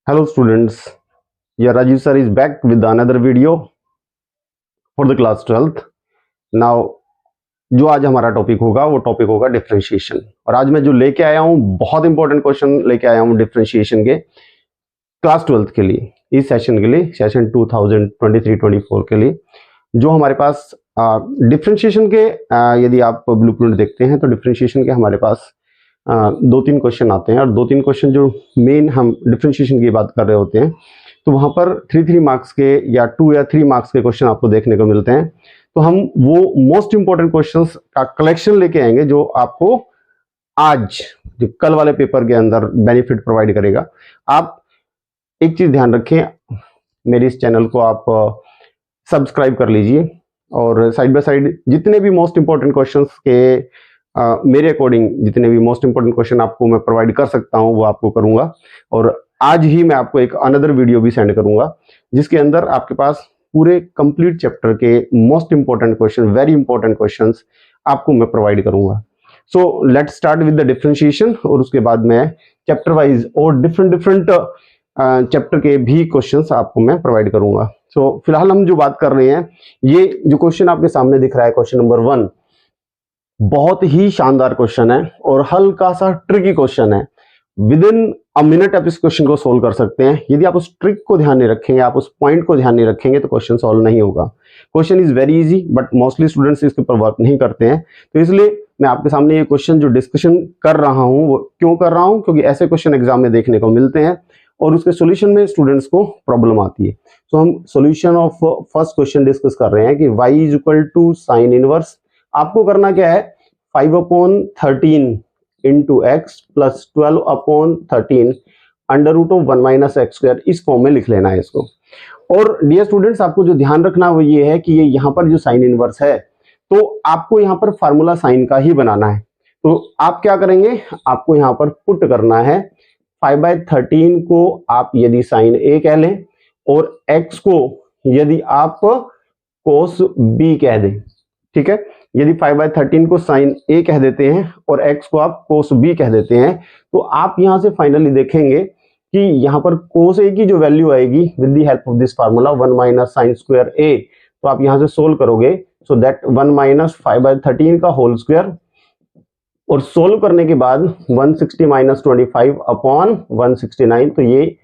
Hello students, your Rajiv sir is back with another video for the class 12th. Now जो आज हमारा topic होगा वो topic होगा डिफरेंशिएशन। और आज मैं जो लेके आया हूँ बहुत इंपॉर्टेंट क्वेश्चन लेके आया हूँ डिफरेंशिएशन के क्लास 12th के लिए, इस सेशन के लिए, सेशन 2023-24 के लिए। जो हमारे पास डिफरेंशिएशन के यदि आप ब्लूप्रिंट देखते हैं तो डिफरेंशिएशन के हमारे पास दो तीन क्वेश्चन आते हैं, और दो तीन क्वेश्चन जो मेन हम डिफरेंशिएशन की बात कर रहे होते हैं तो वहाँ पर 3 मार्क्स के या 2 या 3 मार्क्स के क्वेश्चन आपको देखने को मिलते हैं। तो हम वो मोस्ट इंपॉर्टेंट क्वेश्चंस का कलेक्शन लेके आएंगे जो आपको आज जो कल वाले पेपर के अंदर बेनिफिट प्रोवाइड करेगा। आप एक चीज ध्यान रखें, मेरे इस चैनल को आप सब्सक्राइब कर लीजिए और साइड बाय साइड जितने भी मोस्ट इंपॉर्टेंट क्वेश्चंस के मेरे अकॉर्डिंग जितने भी मोस्ट इंपॉर्टेंट क्वेश्चन आपको मैं प्रोवाइड कर सकता हूं वो आपको करूंगा। और आज ही मैं आपको एक अनदर वीडियो भी सेंड करूंगा जिसके अंदर आपके पास पूरे कंप्लीट चैप्टर के most important question, very important questions आपको मैं प्रोवाइड करूंगा। So let's start with the differentiation, और उसके बाद मैं चैप्टर वाइज और डिफरेंट चैप्टर के भी क्वेश्चंस आपको मैं प्रोवाइड करूंगा। सो फिलहाल हम जो बात कर रहे हैं, ये जो क्वेश्चन आपके सामने दिख रहा है, क्वेश्चन नंबर 1, बहुत ही शानदार क्वेश्चन है और हल्का सा ट्रिकी क्वेश्चन है। विद इन अ मिनट आप इस क्वेश्चन को सोल्व कर सकते हैं। यदि आप उस ट्रिक को ध्यान नहीं रखेंगे, आप उस पॉइंट को ध्यान नहीं रखेंगे तो क्वेश्चन सॉल्व नहीं होगा। Question is very easy but mostly students इसके ऊपर वर्क नहीं करते हैं। तो इसलिए मैं आपके सामने ये क्वेश्चन जो डिस्कशन कर रहा हूँ वो क्यों कर रहा हूँ, क्योंकि ऐसे क्वेश्चन एग्जाम में देखने को मिलते हैं और उसके सोल्यूशन में स्टूडेंट्स को प्रॉब्लम आती है। तो हम solution of first question discuss कर रहे हैं कि y is equal to sine inverse. आपको करना क्या है, 5/13 into x plus 12/13 under root of 1 minus x square, इस फॉर्म में लिख लेना है इसको। और डियर स्टूडेंट्स, आपको जो ध्यान रखना वो ये है कि ये यहाँ पर जो साइन इनवर्स है तो आपको यहाँ पर फार्मूला साइन का ही बनाना है। तो आप क्या करेंगे, आपको यहाँ पर पुट करना है 5/13 को आप यदि साइन ए कह लें और x को यदि आप कोस b कह दें, ठीक है। यदि 5/13 को साइन a कह देते हैं और x को आप कोस b कह देते हैं तो आप यहां से फाइनली देखेंगे कि यहां पर कोस a की जो वैल्यू आएगी with the help of this formula 1 minus sine square a, तो आप यहां से सोल्व करोगे सो दैट 1 माइनस 5/13 का होल स्क्वायर, और सोल्व करने के बाद 160 माइनस 25 अपॉन 169, तो ये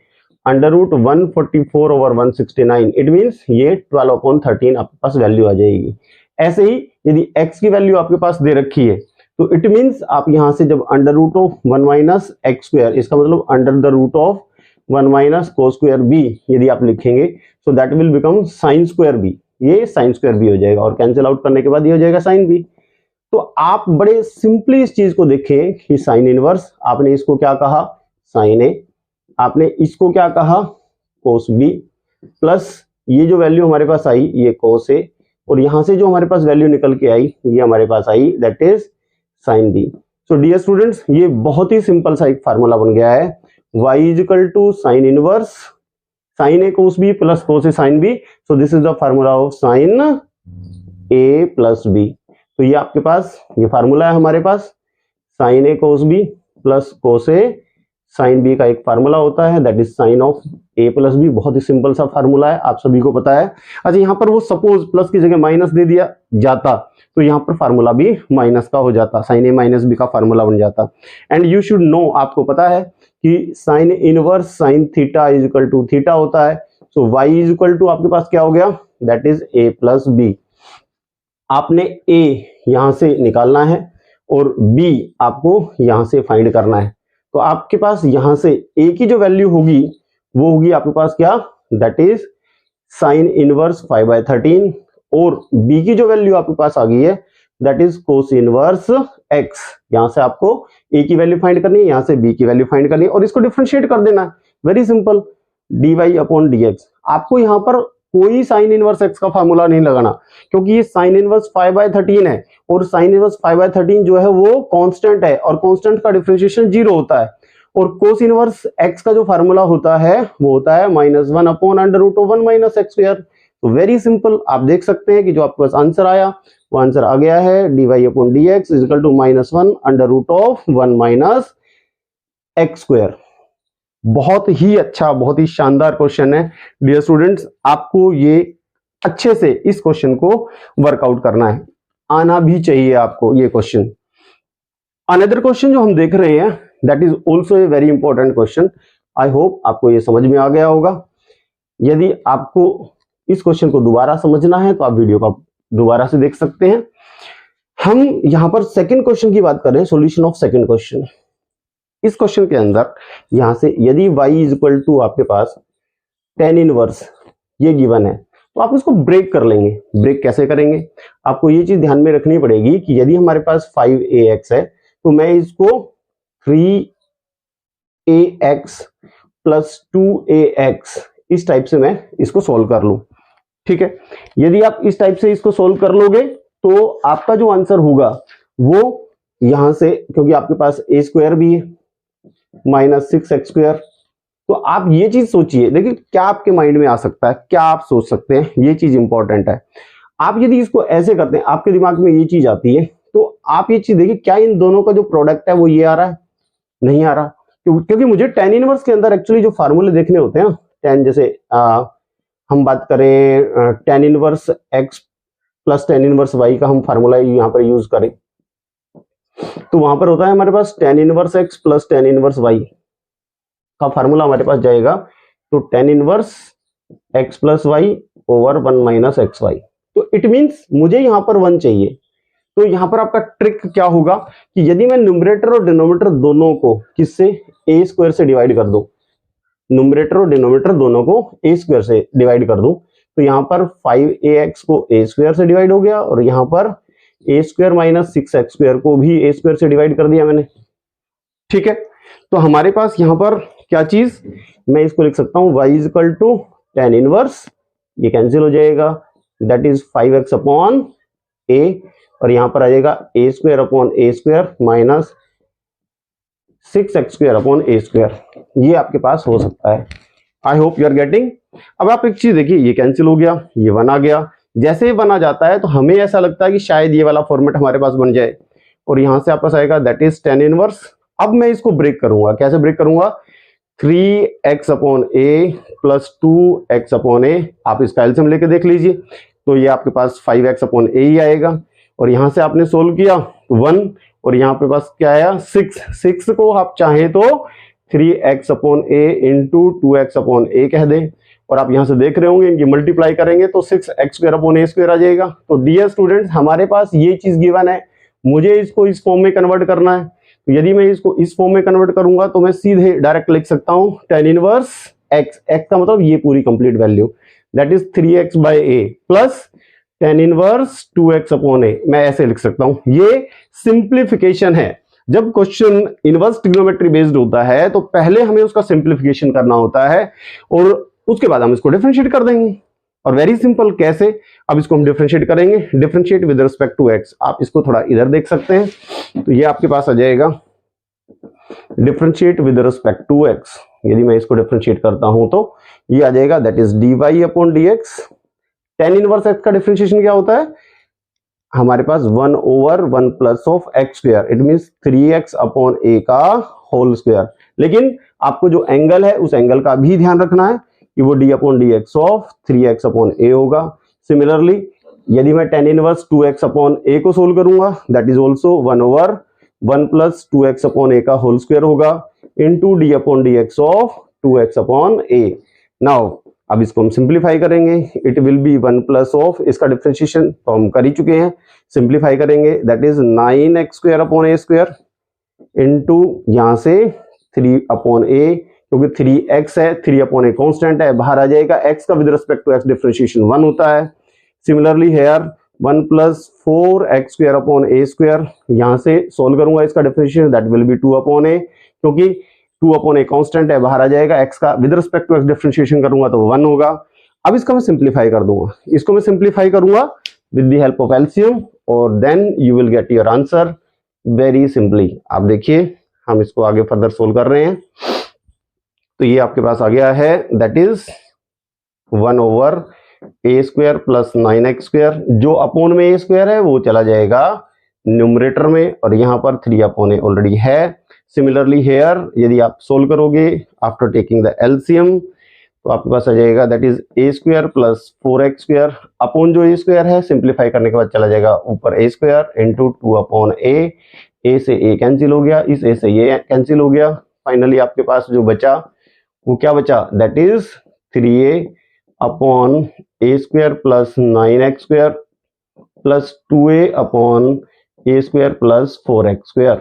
under root 144 over 169, it means ये 12/13 आपके पास वैल्यू आ जाएगी। ऐसे ही यदि x की वैल्यू आपके पास दे रखी है तो इट मीन्स आप यहां से जब under root of 1 minus x square, इसका मतलब under the root of 1 minus cos square b यदि आप लिखेंगे so that will become sine square b, ये साइन स्क्वायर b हो जाएगा और कैंसिल आउट करने के बाद ये हो जाएगा साइन b। तो आप बड़े सिंपली इस चीज को देखें कि साइन इनवर्स, आपने इसको क्या कहा साइन ए, आपने इसको क्या कहा कोस बी, प्लस ये जो वैल्यू हमारे पास आई ये कोस ए, और यहां से जो हमारे पास वैल्यू निकल के आई ये हमारे पास आई that is sine B. So dear students, ये बहुत ही सिंपल सा एक फार्मूला बन गया है, y is equal to sine inverse sine a cos b plus cos a sine B. So this is the formula of sine a plus b. तो ये आपके पास ये फार्मूला है हमारे पास, sine a cos b plus cos a sine b का एक फार्मूला होता है that is sine of a plus b. बहुत ही सिंपल सा फार्मूला है, आप सभी को पता है। अच्छा, यहाँ पर वो सपोज प्लस की जगह माइनस दे दिया जाता तो यहाँ पर फार्मूला भी माइनस का हो जाता, साइन ए माइनस बी का फार्मूला बन जाता। एंड यू शुड नो, आपको पता है कि sine inverse sine theta is equal to theta होता है। So y is equal to आपके पास क्या हो गया, that is a plus b. आपने a यहां से निकालना है और b आपको यहां से फाइंड करना है। तो आपके पास यहां से a की जो वैल्यू होगी वो होगी आपके पास क्या, दैट इज साइन इनवर्स 5/13, और b की जो वैल्यू आपके पास आ गई है that is cos inverse x। यहां से आपको a की वैल्यू फाइंड करनी है, यहां से b की वैल्यू फाइंड करनी है और इसको डिफरेंशिएट कर देना है, वेरी सिंपल, dy/dx। आपको यहां पर कोई साइन इनवर्स x का फार्मूला नहीं लगाना क्योंकि ये साइन इनवर्स 5/13 है और साइन इनवर्स 5/13 जो है वो कांस्टेंट है और कांस्टेंट का डिफरेंशिएशन 0 होता है। और कोस इनवर्स x का जो फार्मूला होता है वो होता है -1 upon under root of 1 minus x square. तो वेरी सिंपल, आप देख सकते हैं कि जो आपके पास आंसर आया वो आंसर आ गया है dy/dx is equal to -1 under root of 1 minus x square. बहुत ही अच्छा, बहुत ही शानदार क्वेश्चन है डियर स्टूडेंट्स। आपको ये अच्छे से इस क्वेश्चन को वर्कआउट करना है, आना भी चाहिए आपको ये क्वेश्चन। अनदर क्वेश्चन जो हम देख रहे हैं that is also a very important question. I hope आपको ये समझ में आ गया होगा। यदि आपको इस क्वेश्चन को दोबारा समझना है तो आप वीडियो को दोबारा से देख सकते हैं। हम यहां पर सेकंड क्वेश्चन की बात कर रहे हैं, सॉल्यूशन ऑफ सेकंड क्वेश्चन। इस क्वेश्चन के अंदर यहां से यदि y इज इक्वल टू आपके पास tan इनवर्स ये गिवन है तो आप इसको ब्रेक कर लेंगे। ब्रेक कैसे करेंगे, आपको ये चीज ध्यान में रखनी पड़ेगी कि यदि हमारे पास 5ax है तो मैं इसको 3ax प्लस 2ax इस टाइप से मैं इसको सोल्व कर लूं। ठीक है, यदि आप इस टाइप से इसको सोल्व कर लोगे तो आपका जो आंसर होगा वो यहां से, क्योंकि आपके पास a स्क्वायर भी है माइनस 6x स्क्वायर, तो आप ये चीज सोचिए, देखिए क्या आपके माइंड में आ सकता है, क्या आप सोच सकते हैं, ये चीज इंपॉर्टेंट है। आप यदि इसको ऐसे करते हैं, आपके दिमाग में ये चीज आती है, तो आप ये चीज देखिए क्या इन दोनों का जो प्रोडक्ट है वो ये आ रहा है, नहीं आ रहा, क्योंकि मुझे tan इनवर्स के अंदर एक्चुअली जो फार्मूले देखने होते हैं, tan जैसे हम बात करें tan inverse x plus tan inverse y का हम फार्मूला यहाँ पर यूज करें तो वहां पर होता है हमारे पास tan inverse x plus tan inverse y का फार्मूला हमारे पास जाएगा, तो tan inverse x plus y over 1 minus x y. तो इट मींस मुझे यहां पर 1 चाहिए। तो यहां पर आपका ट्रिक क्या होगा कि यदि मैं न्यूमरेटर और डिनोमिनेटर दोनों को किससे a स्क्वायर से डिवाइड कर दूं, न्यूमरेटर और डिनोमिनेटर दोनों को a स्क्वायर से डिवाइड कर दूं, तो यहां पर 5ax को a स्क्वायर से डिवाइड हो गया और यहां पर a square minus 6x square को भी a स्क्वायर से डिवाइड कर दिया मैंने। ठीक है, तो हमारे पास यहां पर क्या चीज, मैं इसको लिख सकता हूं y is equal to tan inverse, ये कैंसिल हो जाएगा, that is 5x upon a, और यहां पर आ जाएगा a square upon a square minus 6x square upon a square. ये आपके पास हो सकता है। I hope you are getting. अब आप एक चीज देखिए, ये कैंसिल हो गया, ये 1 आ गया। जैसे ही 1 आ जाता है तो हमें ऐसा लगता है कि शायद ये वाला फॉर्मेट हमारे पास बन जाए, और यहां से आपस आएगा दैट इज tan इनवर्स। अब मैं इसको ब्रेक करूंगा, कैसे ब्रेक करूंगा, 3x upon a plus 2x upon a, आप इसका एलसीएम लेके देख लीजिए, तो ये आपके पास 5x अपॉन a ही आएगा, और यहां से आपने सोल्व किया 1, और यहाँ पे पास क्या आया 6 को आप चाहें तो 3x upon a into 2x upon a कह दें, और आप यहाँ से देख रहे होंगे इनकी मल्टीप्लाई करेंगे तो 6x square upon a square आ जाएगा। तो डियर स्टूडेंट्स हमारे पास ये चीज गिवन है, मुझे इसको इस फॉर्म में कन्वर्ट करना है। तो यदि मैं इसको इस फॉर्म में कन्वर्ट करूंगा तो मैं सीधे डायरेक्ट लिख सकता हूं tan इनवर्स x, x का मतलब ये पूरी complete value, that is 3x by a plus tan inverse 2x upon a, मैं ऐसे लिख सकता हूं। ये सिंप्लीफिकेशन है। जब क्वेश्चन इनवर्स ट्रिग्नोमेट्री बेस्ड होता है तो पहले हमें उसका सिंप्लीफिकेशन करना होता है और उसके बाद हम इसको डिफरेंशिएट कर देंगे। और वेरी सिंपल, कैसे, अब इसको हम डिफरेंशिएट करेंगे, differentiate with respect to x। आप इसको थोड़ा इधर देख सकते हैं, तो ये आपके पास आ जाएगा differentiate with respect to x। यदि मैं इसको डिफरेंशिएट करता हूं तो ये आ जाएगा that is dy upon dx। tan inverse x का डिफरेंशिएशन क्या होता है, हमारे पास 1 over 1 plus of x square, it means 3x upon a का होल स्क्वायर। लेकिन आपको जो एंगल है उस एंगल का भी ध्यान रखना है कि वो d upon dx of 3x upon a होगा। सिमिलरली यदि मैं tan inverse 2x upon a को सोल्व करूंगा that is also 1 over 1 plus 2x upon a का होल स्क्वायर होगा into d upon dx of 2x upon a। Now अब इसको हम सिंप्लीफाई करेंगे, it will be 1 plus of, इसका differentiation तो हम कर ही चुके हैं, सिंप्लीफाई करेंगे that is 9x square upon a square into यहां से 3 अपॉन a, क्योंकि 3x है, 3 अपॉन a कांस्टेंट है, बाहर आ जाएगा, x का with respect to x differentiation 1 होता है। Similarly here 1 plus 4x square upon a square, यहां से सोल्व करूंगा इसका differentiation that will be 2 upon a, क्योंकि 2 अपॉन a कांस्टेंट है, बाहर आ जाएगा, x का with respect to x differentiation करूंगा तो 1 होगा। अब इसका मैं सिंप्लीफाई कर दूंगा, इसको मैं सिंप्लीफाई करूंगा with the help of LCM और then you will get your answer very simply. आप देखिए हम इसको आगे फर्दर सोल्व कर रहे हैं, तो ये आपके पास आ गया है that is 1 over a square plus 9x square, जो अपॉन में a स्क्वायर है वो चला जाएगा न्यूमरेटर में और यहाँ पर 3/a ऑलरेडी है। सिमिलरली हेयर यदि आप सोल्व करोगे आफ्टर टेकिंग द एलसीएम तो आपके पास आ जाएगा that is a square plus 4x² upon जो a स्क्वायर है सिंप्लीफाई करने के बाद चला जाएगा ऊपर a square into 2/a। a से a कैंसिल हो गया, इस a से ये कैंसिल हो गया। फाइनली आपके पास जो बचा वो क्या बचा, that is 3a upon a square plus 9x² plus 2a upon a square plus 4x²।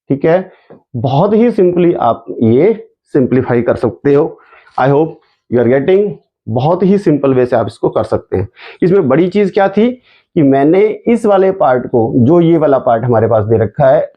ठीक है, बहुत ही सिंपली आप ये सिंप्लीफाई कर सकते हो। I hope you are getting, बहुत ही सिंपल वे से आप इसको कर सकते हैं। इसमें बड़ी चीज क्या थी कि मैंने इस वाले पार्ट को, जो ये वाला पार्ट हमारे पास दे रखा है,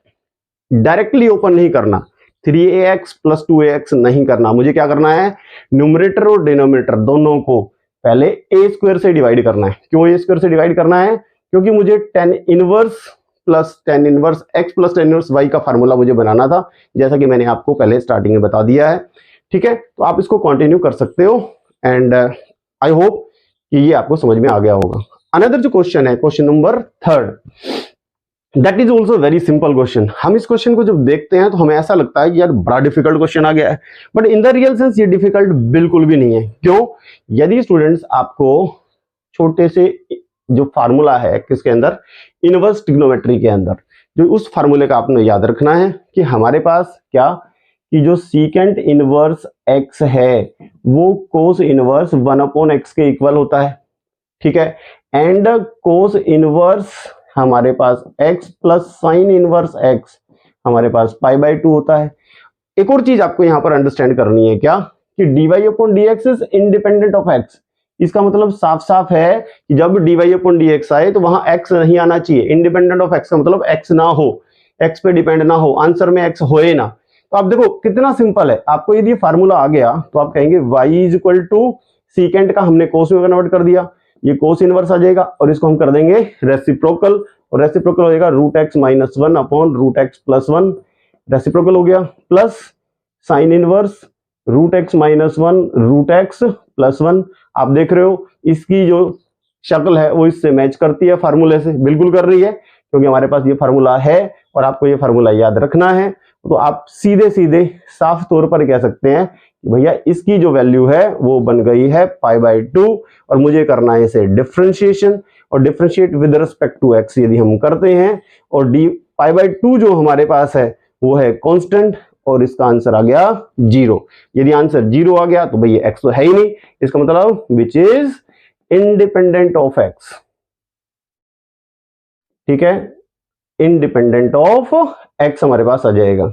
डायरेक्टली ओपन नहीं करना, 3ax प्लस 2ax नहीं करना। मुझे क्या करना है, न्यूमरेटर और डिनोमिनेटर दोनों को पहले a स्क्वायर से डिवाइड करना है। क्यों a स्क्वायर से डिवाइड करना है, क्योंकि मुझे tan inverse plus tan inverse x plus tan inverse y का फार्मूला मुझे बनाना था, जैसा कि मैंने आपको पहले स्टार्टिंग में बता दिया है। ठीक है, तो आप इसको कंटिन्यू कर सकते हो एंड आई होप कि ये आपको समझ में आ गया होगा। अनदर जो क्वेश्चन है, question number 3, that is also very simple question. हम इस क्वेश्चन को जब देखते हैं तो हमें ऐसा लगता है कि यार बड़ा डिफिकल्ट क्वेश्चन आ गया है, but in the real sense ये डिफिकल्ट बिल्कुल भी नहीं है। क्यों, यदि स्टूडेंट्स आपको छोटे से जो फार्मूला है किसके अंदर, इनवर्स ट्रिग्नोमेट्री के अंदर, जो उस फार्मूले का आपने याद रखना है कि हमारे पास क्या, कि जो सीकेंट इनवर्स x है वो कोस इनवर्स 1/x के इक्वल होता है। ठीक है, एंड कोस इनवर्स हमारे पास x plus sine inverse x हमारे पास π/2 होता है। एक और चीज आपको यहां पर अंडरस्टैंड करनी है क्या, कि dy/dx is independent of x। इसका मतलब साफ साफ है कि जब dy/dx आए तो वहां x नहीं आना चाहिए। इंडिपेंडेंट ऑफ x का मतलब x ना हो, x पे डिपेंड ना हो, आंसर में x होए ना। तो आप देखो कितना सिंपल है। आपको यदि फार्मूला आ गया तो आप कहेंगे y is equal to secant का हमने कोस में कन्वर्ट कर दिया, ये कोस इनवर्स आ जाएगा और इसको हम कर देंगे रेसिप्रोकल, और रेसिप्रोकल हो जाएगा √x-1 अपॉन √x+1, रेसिप्रोकल हो गया, plus sine inverse √x-1 √x+1। आप देख रहे हो इसकी जो शक्ल है वो इससे मैच करती है, फार्मूले से बिल्कुल कर रही है, क्योंकि हमारे पास ये फार्मूला है और आपको ये फार्मूला याद रखना है। तो आप सीधे सीधे साफ तौर पर कह सकते हैं कि भैया इसकी जो वैल्यू है वो बन गई है π/2 और मुझे करना है इसे डिफरेंशिएशन, और differentiate with respect to x यदि हम करते हैं और π/2 जो हमारे पास है वो है कांस्टेंट और इसका आंसर आ गया 0। यदि आंसर 0 आ गया तो भैया x तो है ही नहीं, इसका मतलब which is independent of x। ठीक है, इंडिपेंडेंट ऑफ x हमारे पास आ जाएगा।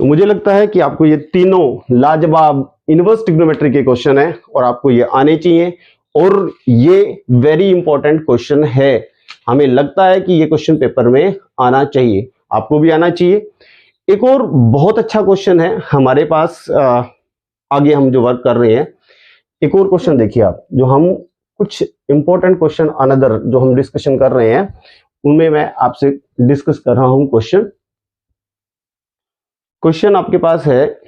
तो मुझे लगता है कि आपको ये तीनों लाजवाब इनवर्स ट्रिग्नोमेट्री के क्वेश्चन है और आपको ये आने चाहिए, और ये वेरी इंपॉर्टेंट क्वेश्चन है। हमें लगता है कि ये क्वेश्चन पेपर में आना चाहिए, आपको भी आना चाहिए। एक और बहुत अच्छा क्वेश्चन है हमारे पास, आगे हम जो वर्क कर रहे हैं, एक और क्वेश्चन देखिए आप, जो हम कुछ इंपॉर्टेंट क्वेश्चन अनदर जो हम डिस्कशन कर रहे हैं उनमें मैं आपसे डिस्कस कर रहा हूं क्वेश्चन आपके पास है,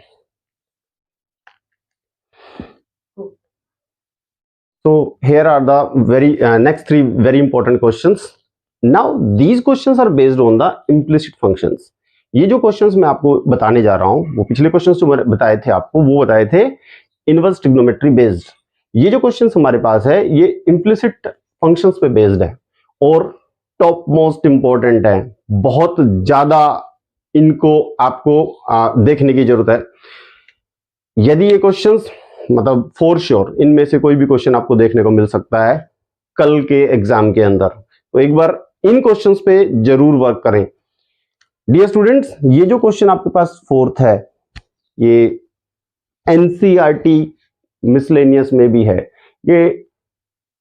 so here are the next 3 very important questions. Now these questions are based on the implicit functions. ये जो क्वेश्चंस मैं आपको बताने जा रहा हूं वो पिछले क्वेश्चंस जो मैंने बताए थे आपको, वो बताए थे इनवर्स ट्रिग्नोमेट्री बेस्ड। ये जो क्वेश्चंस हमारे पास है ये इम्प्लिसिट फंक्शंस पे बेस्ड है और टॉप मोस्ट इंपॉर्टेंट है, बहुत ज्यादा इनको आपको देखने की जरूरत है। यदि ये क्वेश्चंस मतलब फॉर श्योर इनमें से कोई भी क्वेश्चन आपको देखने को मिल सकता है कल के एग्जाम के अंदर, तो एक बार इन क्वेश्चंस पे जरूर वर्क करें। डियर स्टूडेंट्स, ये जो क्वेश्चन आपके पास 4th है ये एनसीईआरटी मिसलेनियस में भी है। ये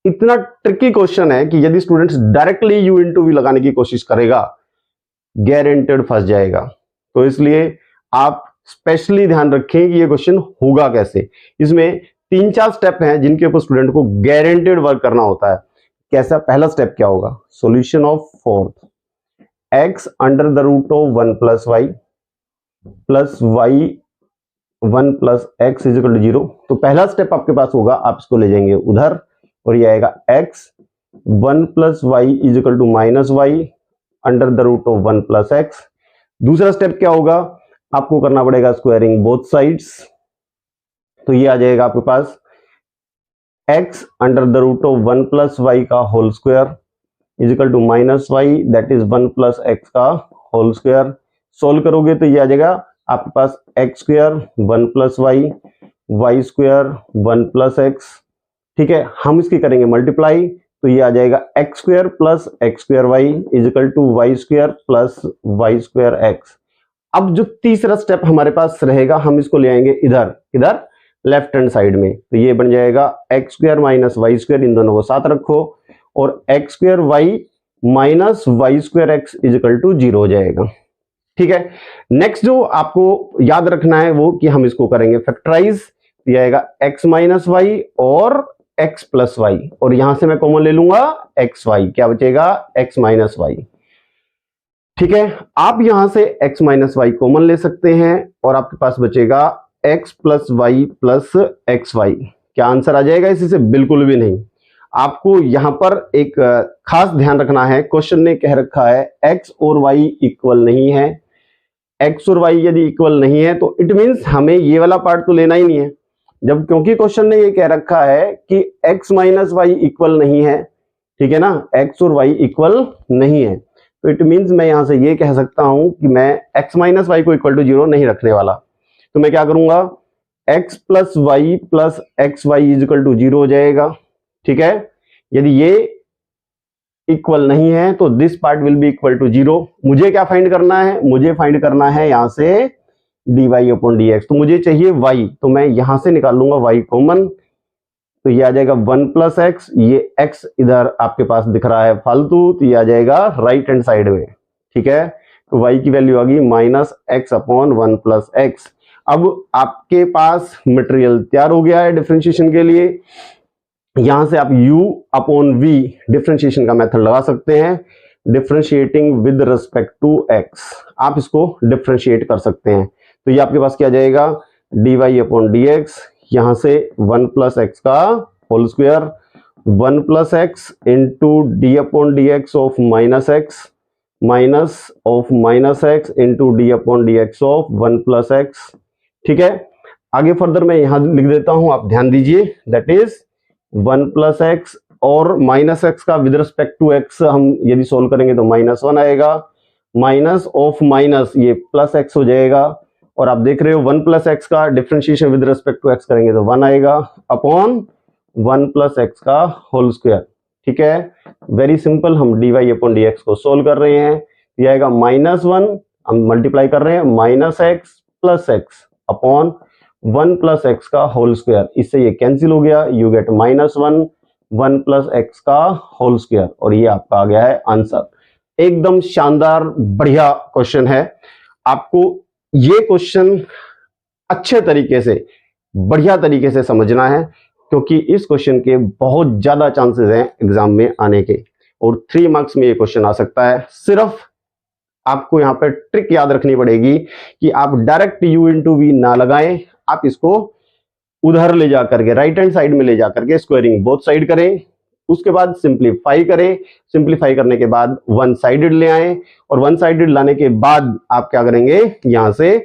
इतना ट्रिकी क्वेश्चन है कि यदि students directly u into v लगाने की कोशिश करेगा गारंटेड फंस जाएगा। तो इसलिए आप स्पेशली ध्यान रखें कि ये क्वेश्चन होगा कैसे। इसमें 3-4 स्टेप हैं जिनके ऊपर स्टूडेंट को गारंटेड वर्क करना होता है। कैसा, पहला स्टेप क्या होगा, solution of 4th, x under the root of 1 plus y plus y 1 plus x is equal to 0। तो पहला स्टेप आपके पास होगा, आप इसको ले जाएंगे उधर और ये आएगा x 1 plus y is equal to minus y under the root of 1 plus x. दूसरा स्टेप क्या होगा, आपको करना पड़ेगा स्क्वायरिंग बोथ साइड्स, तो ये आ जाएगा आपके पास x under the root of 1 plus y का whole square is equal to minus y that is 1 plus x का होल स्क्वायर। सोल्व करोगे तो ये आ जाएगा आपके पास x square 1 plus y square 1 plus x. ठीक है, हम इसकी करेंगे मल्टीप्लाई, तो ये आ जाएगा x square plus x square y is equal to y square plus y square x. अब जो तीसरा स्टेप हमारे पास रहेगा, हम इसको ले आएंगे इधर इधर लेफ्ट हैंड साइड में, तो ये बन जाएगा x square minus y square, इन दोनों को साथ रखो और x square y minus y square x is equal to 0 हो जाएगा। ठीक है, नेक्स्ट जो आपको याद रखना है वो कि हम इसको करेंगे फैक्टराइज, ये आएगा एक्स माइनस वाई और एक्स प्लस वाई, और यहां से मैं कॉमन ले लूंगा एक्स वाई, क्या बचेगा एक्स माइनस वाई। ठीक है, आप यहां से एक्स माइनस वाई कॉमन ले सकते हैं और आपके पास बचेगा x plus y plus x y. क्या आंसर आ जाएगा इसी से? बिल्कुल भी नहीं। आपको यहां पर एक खास ध्यान रखना है, क्वेश्चन ने कह रखा है एक्स और वाई इक्वल नहीं है। एक्स और वाई यदि इक्वल नहीं है तो इट मींस हमें ये वाला पार्ट तो लेना ही नहीं है, जब क्योंकि क्वेश्चन ने ये कह रखा है कि एक्स माइनस वाई इक्वल नहीं है। ठीक है ना, एक्स और वाई इक्वल नहीं है, तो इट मींस मैं यहां से ये कह सकता हूं कि मैं एक्स माइनस वाई को इक्वल टू 0 नहीं रखने वाला। तो मैं क्या करूंगा, x plus y plus x y is equal to 0 हो जाएगा। ठीक है, यदि ये इक्वल नहीं है तो this part will be equal to 0। मुझे क्या फाइंड करना है, मुझे फाइंड करना है यहां से dy अपॉन dx, तो मुझे चाहिए y, तो मैं यहां से निकाल लूंगा y कॉमन, तो ये आ जाएगा 1 प्लस एक्स, ये x इधर आपके पास दिख रहा है फालतू, तो ये आ जाएगा राइट हैंड साइड में। ठीक है, तो y की वैल्यू आ गई minus x upon 1 plus x. अब आपके पास मटेरियल तैयार हो गया है डिफरेंशिएशन के लिए। यहां से आप u अपॉन v डिफरेंशिएशन का मेथड लगा सकते हैं, differentiating with respect to x, आप इसको डिफरेंशिएट कर सकते हैं। तो ये आपके पास क्या जाएगा dy अपॉन dx, यहां से 1 प्लस एक्स का whole square 1 plus x into d upon d x of minus x minus of minus x into d upon d x of 1 plus x. ठीक है, आगे फर्दर मैं यहां लिख देता हूं, आप ध्यान दीजिए, दैट इज 1 प्लस एक्स और माइनस एक्स का विद रिस्पेक्ट टू एक्स हम यदि सोल्व करेंगे तो -1 आएगा, माइनस ऑफ माइनस ये प्लस एक्स हो जाएगा, और आप देख रहे हो 1 प्लस एक्स का differentiation with respect to x करेंगे तो 1 आएगा अपॉन 1 प्लस एक्स का होल स्क्वायर। ठीक है, वेरी सिंपल, हम dy अपॉन dx को सोल्व कर रहे हैं, ये आएगा -1, हम मल्टीप्लाई कर रहे हैं minus x plus x upon 1 plus x का होल स्क्वायर, इससे ये कैंसिल हो गया, यू गेट -1 1 प्लस एक्स का होल स्क्वायर, और ये आपका आ गया है आंसर। एकदम शानदार बढ़िया क्वेश्चन है। आपको ये क्वेश्चन अच्छे तरीके से बढ़िया तरीके से समझना है, क्योंकि इस क्वेश्चन के बहुत ज्यादा चांसेस हैं एग्जाम में आने के, और 3 मार्क्स में ये क्वेश्चन आ सकता है। सिर्फ आपको यहाँ पे ट्रिक याद रखनी पड़ेगी कि आप डायरेक्ट u इंटू वी ना लगाएं, आप इसको उधर ले जा करके राइट हैंड साइड में ले जा करके स्क्वायरिंग बोथ साइड करें, उसके बाद सिंप्लीफाई करें, सिंप्लीफाई करने के बाद वन साइडेड ले आए, और वन साइडेड लाने के बाद आप क्या करेंगे, यहां से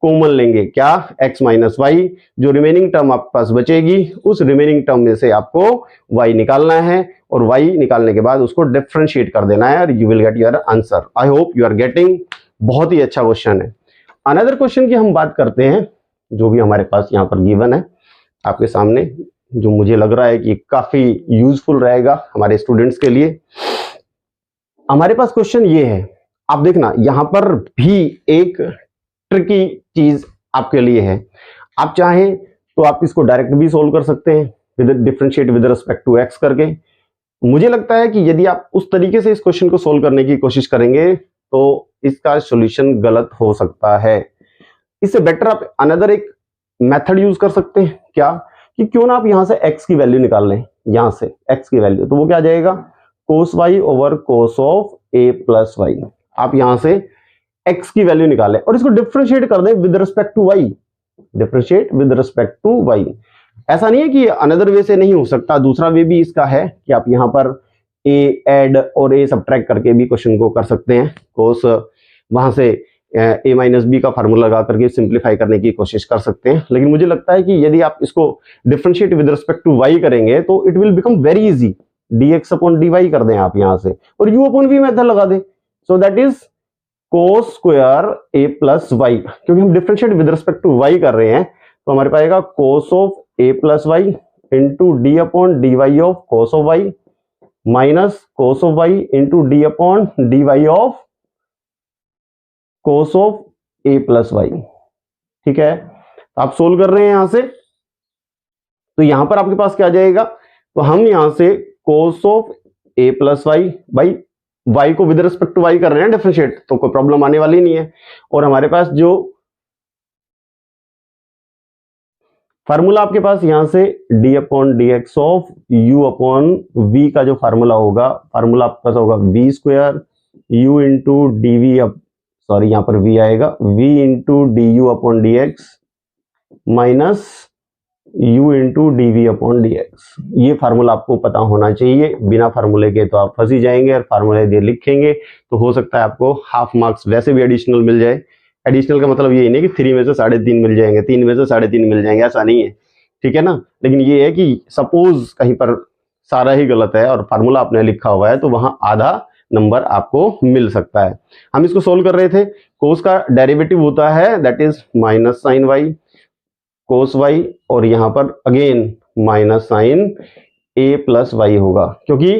कॉमन लेंगे, क्या x माइनस वाई, जो रिमेनिंग टर्म आपके पास बचेगी उस रिमेनिंग टर्म में से आपको y निकालना है, और y निकालने के बाद उसको डिफरेंशिएट कर देना है, और you will get your answer. I hope you are getting, बहुत ही अच्छा क्वेश्चन है। अनदर क्वेश्चन की हम बात करते हैं, जो भी हमारे पास यहाँ पर गिवन है आपके सामने, जो मुझे लग रहा है कि काफी यूजफुल रहेगा हमारे स्टूडेंट्स के लिए। हमारे पास क्वेश्चन ये है, आप देखना यहां पर भी एक ट्रिकी चीज आपके लिए है। आप चाहें तो आप इसको डायरेक्ट भी सोल्व कर सकते हैं with differentiate with respect to x करके। मुझे लगता है कि यदि आप उस तरीके से इस क्वेश्चन को सोल्व करने की कोशिश करेंगे तो इसका सॉल्यूशन गलत हो सकता है। इससे बेटर आप अनदर एक मेथड यूज कर सकते हैं, क्या कि क्यों ना आप यहां से x की वैल्यू निकाल लें, यहां से x की वैल्यू, तो वो क्या आ जाएगा cos y over cos of a plus y. आप यहां से x की वैल्यू निकालें और इसको डिफरेंशिएट कर दें with respect to y, differentiate with respect to y। ऐसा नहीं है कि अनदर वे से नहीं हो सकता, दूसरा वे भी इसका है कि आप यहाँ पर ए ऐड और ए सब्ट्रैक्ट करके भी क्वेश्चन को कर सकते हैं। कोस वहां से ए माइनस बी का फार्मूला लगा करके सिंप्लीफाई करने की कोशिश कर सकते हैं, लेकिन मुझे लगता है कि यदि आप इसको differentiate with respect to y करेंगे तो it will become very easy. dx upon dy कर दें आप यहां से और u अपॉन v मेथड लगा दें, so that is cos square a plus y. क्योंकि हम differentiate with respect to y कर रहे हैं तो हमारे पास आएगा cos of a plus y into d upon d y of cos of y minus cos of y into d upon d y of cos of a plus y. ठीक है, तो आप सोल्व कर रहे हैं यहां से, तो यहां पर आपके पास क्या आ जाएगा, तो हम यहां से cos of a plus y, भाई y को विद रिस्पेक्ट टू y कर रहे हैं डिफरेंशिएट, तो कोई प्रॉब्लम आने वाली नहीं है। और हमारे पास जो फार्मूला आपके पास यहां से d upon d x of u upon v का जो फार्मूला होगा, फार्मूला आपके पास होगा v square u into d v, sorry यहां पर v आएगा, v into d u upon d x minus u into d v upon d x. ये फार्मूला आपको पता होना चाहिए, बिना फार्मूले के तो आप फंसी जाएंगे, और फार्मूले दे लिखेंगे तो हो सकता है आपको हाफ मार्क्स वैसे भी एडिशनल मिल जाए। एडिशनल का मतलब ये नहीं कि 3 में से 3.5 मिल जाएंगे, 3 में से 3.5 मिल जाएंगे, ऐसा नहीं है, ठीक है ना। लेकिन ये है कि सपोज कहीं पर सारा ही गलत है और फार्मूला आपने लिखा हुआ है तो वहां आधा नंबर आपको मिल सकता है। हम इसको सोल्व कर रहे थे, कोस का डेरिवेटिव होता है that is minus sine y cos y, और यहां पर again minus sine a plus y होगा, क्योंकि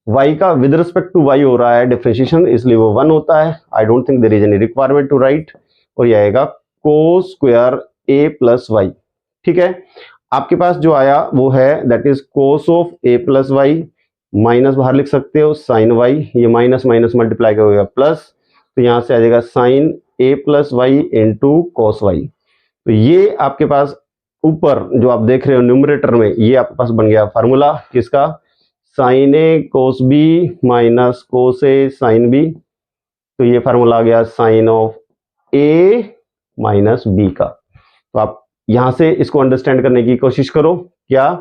y का विद रिस्पेक्ट टू y हो रहा है डिफरेंशिएशन, इसलिए वो 1 होता है। I don't think there is any requirement to write, और ये आएगा cos square a plus y. ठीक है, आपके पास जो आया वो है that is cos of a plus y, minus बाहर लिख सकते हो साइन वाई, ये माइनस माइनस मल्टीप्लाई करोगे प्लस, तो यहां से आ जाएगा sine a plus y into cos y. तो ये आपके पास ऊपर जो आप देख रहे हो न्यूमरेटर में, ये आपके पास बन गया फार्मूला किसका, sine a cos b minus cos a sine b. तो ये फार्मूला आ गया sine of a minus b का। तो आप यहां से इसको अंडरस्टैंड करने की कोशिश करो, क्या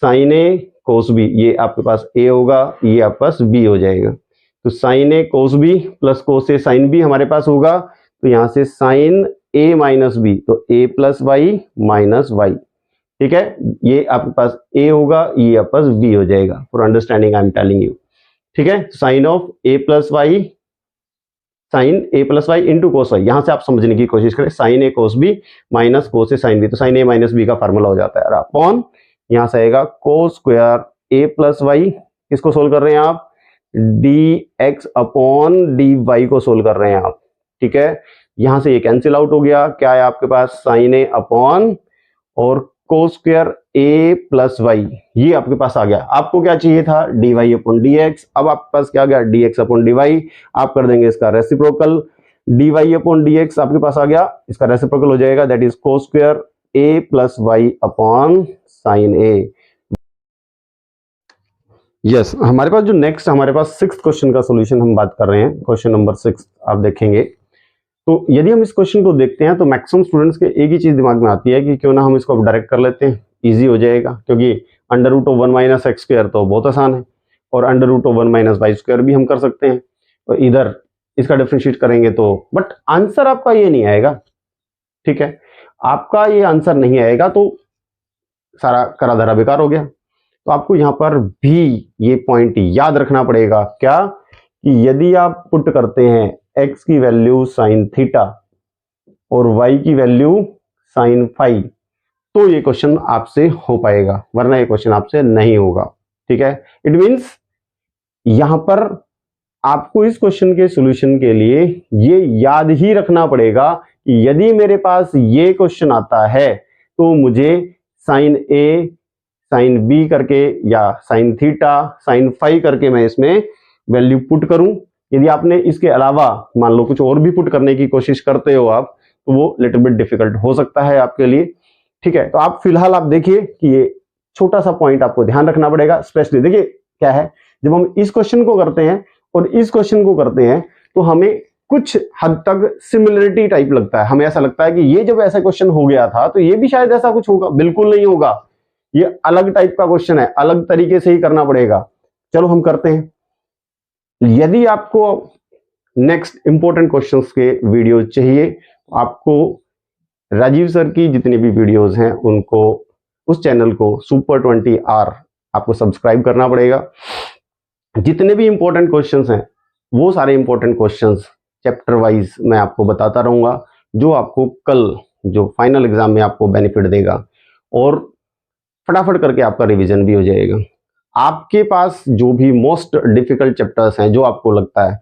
साइन ए कोस बी, ये आपके पास ए होगा, ये आपके पास बी हो जाएगा। तो sine a cos b plus cos a sine B हमारे पास होगा, तो यहां से साइन ए माइनस बी, तो ए प्लस वाई माइनस वाई। ठीक है, ये आपके पास ए होगा, ये आपके पास बी हो जाएगा, for understanding I am telling you. ठीक है, sine of a plus y, sine a plus y into cos y, यहां से आप समझने की कोशिश करें, sine a cos b minus cos a sine b, तो साइन ए माइनस बी का फार्मूला हो जाता है, और अपॉन यहां से आएगा cos square a plus y, किसको सोल्व कर रहे हैं आप, d x upon d Y को सोल्व कर रहे हैं आप। ठीक है, यहां से ये कैंसिल आउट हो गया, क्या है आपके पास साइन ए अपॉन और cos square a plus y, ये आपके पास आ गया। आपको क्या चाहिए था, d y upon d x, अब आपके पास क्या आ गया, d x upon d y. आप कर देंगे इसका reciprocal, d y upon d x आपके पास आ गया, इसका रेसिप्रोकल हो जाएगा that is cos square a plus y upon sine a. Yes, हमारे पास जो नेक्स्ट हमारे पास 6th क्वेश्चन का सोल्यूशन हम बात कर रहे हैं, क्वेश्चन नंबर 6 आप देखेंगे। तो यदि हम इस क्वेश्चन को देखते हैं तो मैक्सिमम स्टूडेंट्स के एक ही चीज दिमाग में आती है कि क्यों ना हम इसको डायरेक्ट कर लेते हैं, इजी हो जाएगा, क्योंकि under root of 1 minus x square तो बहुत आसान है, और under root of 1 minus y square भी हम कर सकते हैं, और इधर इसका डिफरेंशिएट करेंगे तो, बट आंसर आपका ये नहीं आएगा। ठीक है, आपका ये आंसर नहीं आएगा तो सारा करा धरा बेकार हो गया। तो आपको यहाँ पर भी ये पॉइंट याद रखना पड़ेगा, क्या कि यदि आप पुट करते हैं x की वैल्यू साइन थीटा और y की वैल्यू साइन फाई, तो ये क्वेश्चन आपसे हो पाएगा, वरना ये क्वेश्चन आपसे नहीं होगा। ठीक है, इट मींस यहां पर आपको इस क्वेश्चन के सॉल्यूशन के लिए ये याद ही रखना पड़ेगा कि यदि मेरे पास ये क्वेश्चन आता है तो मुझे साइन ए साइन बी करके या साइन थीटा साइन फाई करके मैं इसमें वैल्यू पुट करूं। यदि आपने इसके अलावा मान लो कुछ और भी पुट करने की कोशिश करते हो आप, तो वो लिटिल बिट डिफिकल्ट हो सकता है आपके लिए। ठीक है, तो आप फिलहाल आप देखिए कि ये छोटा सा पॉइंट आपको ध्यान रखना पड़ेगा। स्पेशली देखिए क्या है, जब हम इस क्वेश्चन को करते हैं और इस क्वेश्चन को करते हैं तो हमें कुछ हद तक सिमिलरिटी टाइप लगता है, हमें ऐसा लगता है कि ये जब ऐसा क्वेश्चन हो गया था तो ये भी शायद ऐसा कुछ होगा, बिल्कुल नहीं होगा। ये अलग टाइप का क्वेश्चन है, अलग तरीके से ही करना पड़ेगा। चलो हम करते हैं। यदि आपको नेक्स्ट इंपॉर्टेंट क्वेश्चंस के वीडियो चाहिए, आपको राजीव सर की जितनी भी वीडियोस हैं उनको, उस चैनल को सुपर 20R आपको सब्सक्राइब करना पड़ेगा। जितने भी इंपॉर्टेंट क्वेश्चंस हैं वो सारे इंपॉर्टेंट क्वेश्चंस चैप्टर वाइज मैं आपको बताता रहूंगा, जो आपको कल जो फाइनल एग्जाम में आपको बेनिफिट देगा और फटाफट करके आपका रिवीजन भी हो जाएगा। आपके पास जो भी मोस्ट डिफिकल्ट चैप्टर्स हैं, जो आपको लगता है,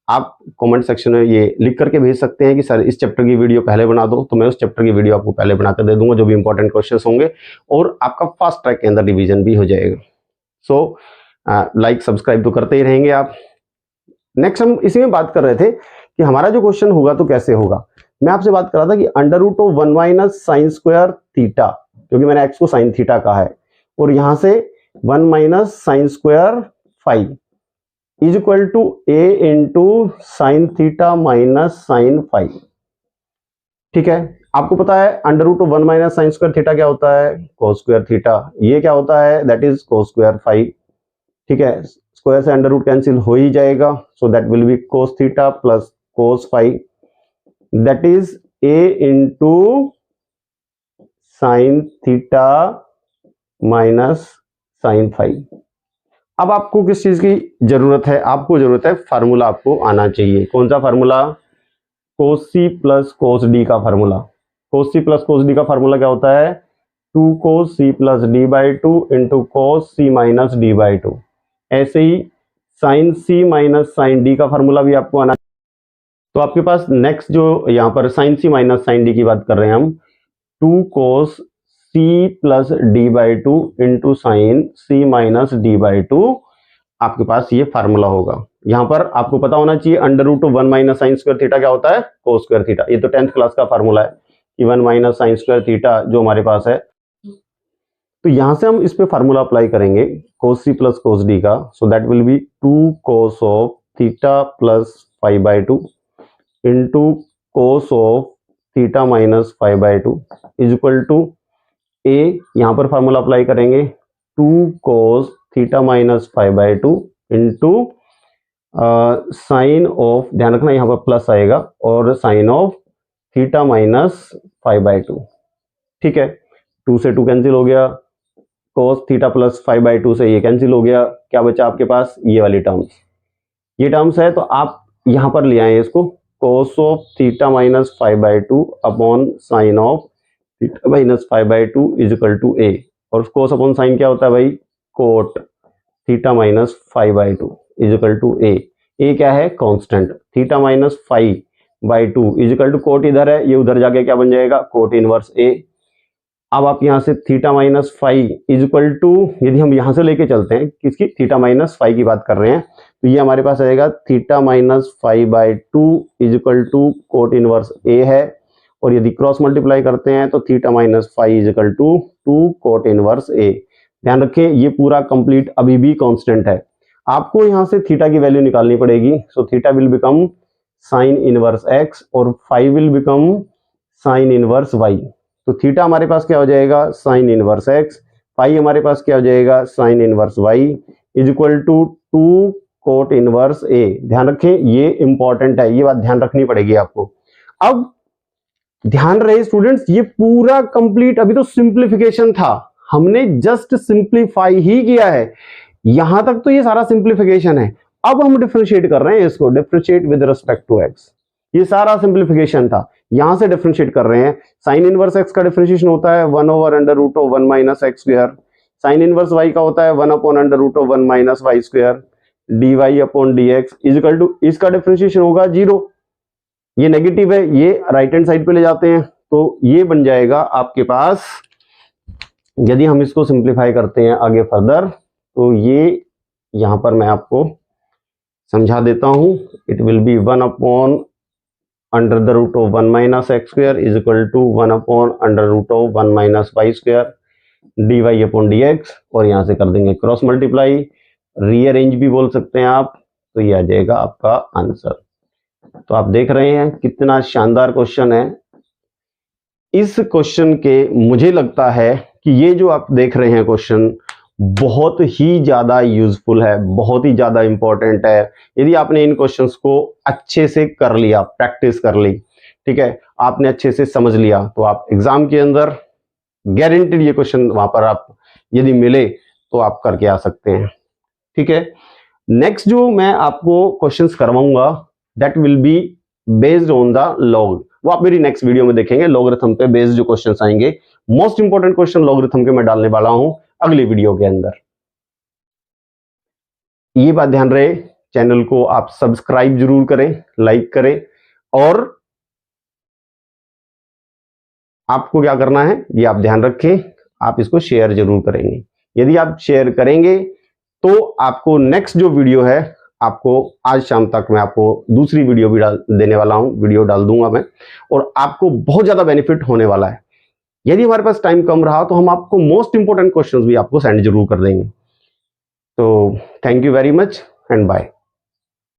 आप कमेंट सेक्शन में ये लिख करके भेज सकते हैं कि सर इस चैप्टर की वीडियो पहले बना दो, तो मैं उस चैप्टर की वीडियो आपको पहले बनाकर दे दूंगा, जो भी इंपॉर्टेंट क्वेश्चंस होंगे, और आपका फास्ट ट्रैक के अंदर रिवीजन भी हो जाएगा। सो लाइक सब्सक्राइब तो करते ही रहेंगे आप। नेक्स्ट हम इसी में बात कर रहे थे कि हमारा जो क्वेश्चन होगा तो कैसे होगा। मैं आपसे बात कर रहा था कि under root of 1 minus sine square theta, क्योंकि मैंने एक्स को साइन थीटा कहा है, और यहां से 1 minus sine square five is equal to a into sine theta minus sine five. ठीक है, आपको पता है under root of 1 minus sine square theta क्या होता है, कोस स्क्वायर थीटा। ये क्या होता है, that is cos square five. ठीक है, स्क्वायर से अंडर रूट कैंसिल हो ही जाएगा, so that will be cos theta plus cos five, that is a into sine theta minus sine five. अब आपको किस चीज की जरूरत है, आपको जरूरत है फार्मूला आपको आना चाहिए। कौन सा formula, cos C plus cos D का formula. Cos C plus cos D का फार्मूला क्या होता है, 2 cos C plus D by two into cos C minus D by two. ऐसे ही sine C minus sine D का formula भी आपको आना। तो आपके पास नेक्स्ट जो यहाँ पर sine C minus sine D की बात कर रहे हैं हम, 2 cos C plus D by two into sine C minus D by two, आपके पास ये फार्मूला होगा। यहां पर आपको पता होना चाहिए under root of 1 minus sine square theta क्या होता है, कोस स्क्वायर थीटा। ये तो 10th क्लास का फार्मूला है कि 1 माइनस साइन स्क्वायर थीटा जो हमारे पास है। तो यहां से हम इस पे फार्मूला अप्लाई करेंगे कोस सी प्लस कोस डी का, so that will be 2 cos of theta plus 5/2 into cos of theta minus 5/2 is equal to A, यहां पर फार्मूला अप्लाई करेंगे 2 cos theta minus 5/2 into sine of, ध्यान रखना यहां पर plus आएगा, और साइन ऑफ थीटा माइनस 5/2। ठीक है, 2 से 2 कैंसिल हो गया, कोस थीटा प्लस 5/2 से ये कैंसिल हो गया, क्या बचा आपके पास, ये वाली टर्म्स। ये टर्म्स है तो आप यहां पर ले आए इसको, cos of theta minus 5/2 upon sine of theta minus 5/2 is equal to A, और कोस अपॉन साइन क्या होता है भाई, cot theta minus 5/2 is equal to A. A क्या है, constant, theta minus 5/2 is equal to cot इधर है, ये उधर जाके क्या बन जाएगा, कोट इनवर्स ए। अब आप यहां से theta minus 5 is equal to, यदि हम यहां से लेके चलते हैं किसकी, थीटा माइनस 5 की बात कर रहे हैं, तो ये हमारे पास आएगा theta minus 5/2 is equal to cot inverse A है, और यदि क्रॉस मल्टीप्लाई करते हैं तो theta minus 5 is equal to 2 cot inverse A. ध्यान रखें ये पूरा कंप्लीट अभी भी कांस्टेंट है, आपको यहां से थीटा की वैल्यू निकालनी पड़ेगी। So theta will become sine inverse x और 5 will become sine inverse y. तो थीटा हमारे पास क्या हो जाएगा, साइन इनवर्स एक्स, पाई हमारे पास क्या हो जाएगा, sine inverse y is equal to 2 cot inverse A. ध्यान रखें ये इंपॉर्टेंट है, ये बात ध्यान रखनी पड़ेगी आपको। अब ध्यान रहे स्टूडेंट्स, ये पूरा कंप्लीट अभी तो सिंप्लीफिकेशन था, हमने जस्ट सिंप्लीफाई ही किया है, यहां तक तो ये सारा सिंप्लीफिकेशन है। अब हम डिफरेंशिएट कर रहे हैं इसको, differentiate with respect to x. ये सारा सिंप्लीफिकेशन था, यहां से डिफरेंशिएट कर रहे हैं। साइन इनवर्स एक्स का डिफरेंशिएशन होता है 1 over under root of 1 minus x square, sine inverse y का होता है 1 upon under root of 1 minus y square, d y upon d x is equal to, इसका डिफरेंशिएशन होगा 0, ये नेगेटिव है, ये राइट हैंड साइड पे ले जाते हैं, तो ये बन जाएगा आपके पास, यदि हम इसको सिंप्लीफाई करते हैं आगे फर्दर, तो ये यहां पर मैं आपको समझा देता हूं, it will be 1 upon under the root of 1 minus x square is equal to 1 upon under root of 1 minus y square d y upon d x, और यहां से कर देंगे क्रॉस मल्टीप्लाई, रीअरेंज भी बोल सकते हैं आप, तो ये आ जाएगा आपका आंसर। तो आप देख रहे हैं कितना शानदार क्वेश्चन है। इस क्वेश्चन के मुझे लगता है कि ये जो आप देख रहे हैं क्वेश्चन बहुत ही ज़्यादा यूजफुल है, बहुत ही ज़्यादा इंपॉर्टेंट है। यदि आपने इन क्वेश्चंस को अच्छे से कर लिया, प्रैक्टिस कर ली, ठीक है, आपने अच्छे से समझ लिया, तो आप एग्जाम के अंदर गारंटेड ये क्वेश्चन वहां पर आप यदि मिले तो आप करके आ सकते हैं। ठीक है, नेक्स्ट जो मैं आपको क्वेश्चंस करवाऊंगा that will be based on the log, वो आप मेरी नेक्स्ट वीडियो में देखेंगे। लॉगरिथम पे बेस्ड जो क्वेश्चंस आएंगे, मोस्ट इंपॉर्टेंट क्वेश्चन लॉगरिथम के मैं डालने वाला हूं अगली वीडियो के अंदर। ये बात ध्यान रहे, चैनल को आप सब्सक्राइब जरूर करें, लाइक करें, और आपको क्या करना है ये आप ध्यान रखें, आप इसको शेयर जरूर करेंगे। यदि आप शेयर करेंगे तो आपको नेक्स्ट जो वीडियो है, आपको आज शाम तक मैं आपको दूसरी वीडियो भी देने वाला हूं, वीडियो डाल दूंगा मैं, और आपको बहुत ज्यादा बेनिफिट होने वाला है। यदि हमारे पास टाइम कम रहा तो हम आपको मोस्ट इंपोर्टेंट क्वेश्चंस भी आपको सेंड जरूर कर देंगे। तो thank you very much and bye.